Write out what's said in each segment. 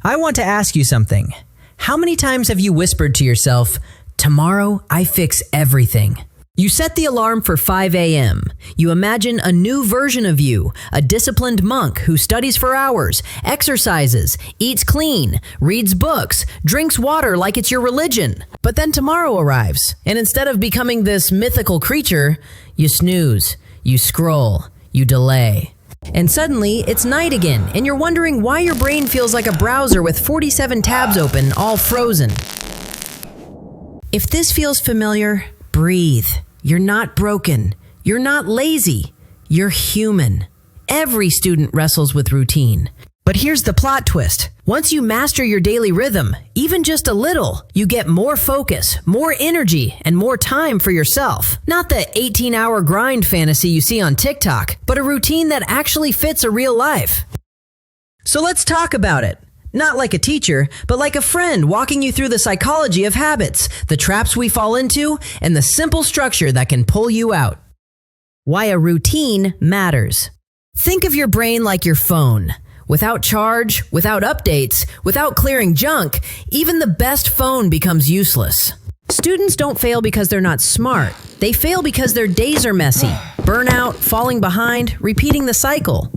I want to ask you something. How many times have you whispered to yourself, "Tomorrow I fix everything"? You set the alarm for 5 a.m. You imagine a new version of you, a disciplined monk who studies for hours, exercises, eats clean, reads books, drinks water like it's your religion. But then tomorrow arrives, and instead of becoming this mythical creature, you snooze, you scroll, you delay. And suddenly, it's night again, and you're wondering why your brain feels like a browser with 47 tabs open, all frozen. If this feels familiar, breathe. You're not broken. You're not lazy. You're human. Every student wrestles with routine. But here's the plot twist. Once you master your daily rhythm, even just a little, you get more focus, more energy, and more time for yourself. Not the 18-hour grind fantasy you see on TikTok, but a routine that actually fits a real life. So let's talk about it. Not like a teacher, but like a friend walking you through the psychology of habits, the traps we fall into, and the simple structure that can pull you out. Why a routine matters. Think of your brain like your phone. Without charge, without updates, without clearing junk, even the best phone becomes useless. Students don't fail because they're not smart. They fail because their days are messy. Burnout, falling behind, repeating the cycle.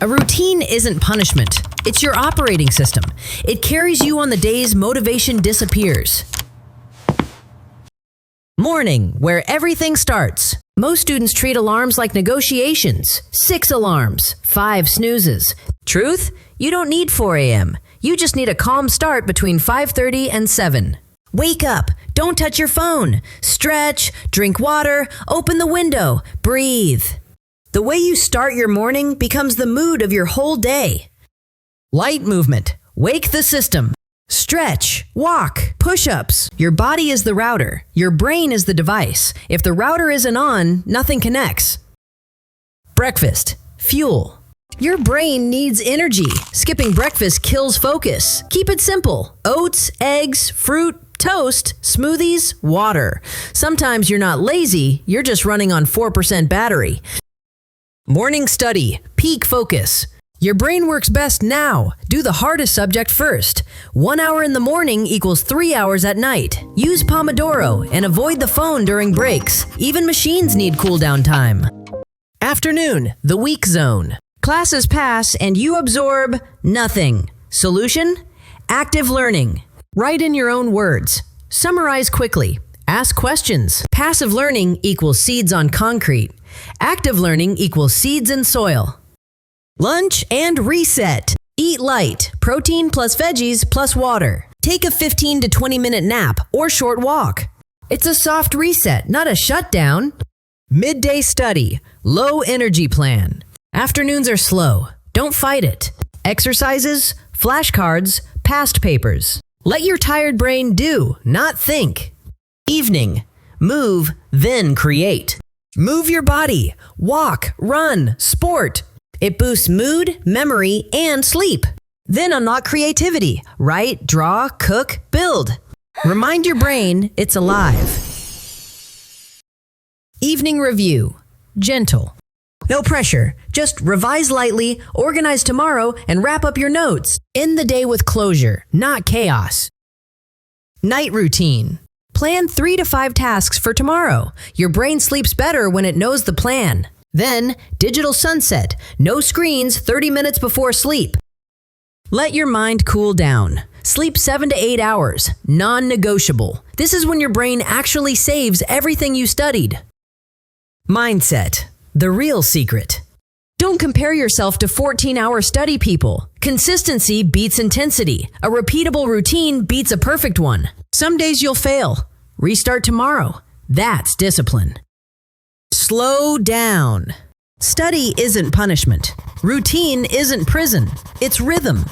A routine isn't punishment. It's your operating system. It carries you on the days motivation disappears. Morning, where everything starts. Most students treat alarms like negotiations. 6 alarms, 5 snoozes. Truth? You don't need 4 a.m. You just need a calm start between 5:30 and 7. Wake up. Don't touch your phone. Stretch, drink water, open the window, breathe. The way you start your morning becomes the mood of your whole day. Light movement. Wake the system. Stretch, walk, push-ups. Your body is the router. Your brain is the device. If the router isn't on, nothing connects. Breakfast. Fuel. Your brain needs energy. Skipping breakfast kills focus. Keep it simple. Oats, eggs, fruit, toast, smoothies, water. Sometimes you're not lazy, you're just running on 4% battery. Morning study. Peak focus. Your brain works best now. Do the hardest subject first. 1 hour in the morning equals 3 hours at night. Use Pomodoro and avoid the phone during breaks. Even machines need cool down time. Afternoon, the weak zone. Classes pass and you absorb nothing. Solution? Active learning. Write in your own words. Summarize quickly. Ask questions. Passive learning equals seeds on concrete. Active learning equals seeds in soil. Lunch and reset. Eat light, protein plus veggies plus water. Take a 15 to 20 minute nap or short walk. It's a soft reset, not a shutdown. Midday study, low energy plan. Afternoons are slow. Don't fight it. Exercises, flashcards, past papers. Let your tired brain do, not think. Evening, move, then create. Move your body. Walk, run, sport. It boosts mood, memory, and sleep. Then unlock creativity. Write, draw, cook, build. Remind your brain it's alive. Evening review. Gentle. No pressure. Just revise lightly, organize tomorrow, and wrap up your notes. End the day with closure, not chaos. Night routine. Plan 3 to 5 tasks for tomorrow. Your brain sleeps better when it knows the plan. Then, digital sunset. No screens 30 minutes before sleep. Let your mind cool down. Sleep 7 to 8 hours. Non-negotiable. This is when your brain actually saves everything you studied. Mindset. The real secret. Don't compare yourself to 14-hour study people. Consistency beats intensity. A repeatable routine beats a perfect one. Some days you'll fail. Restart tomorrow. That's discipline. Slow down. Study isn't punishment. Routine isn't prison. It's rhythm.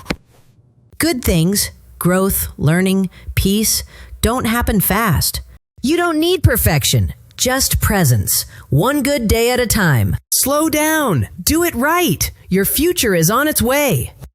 Good things, growth, learning, peace, don't happen fast. You don't need perfection, just presence. One good day at a time. Slow down. Do it right. Your future is on its way.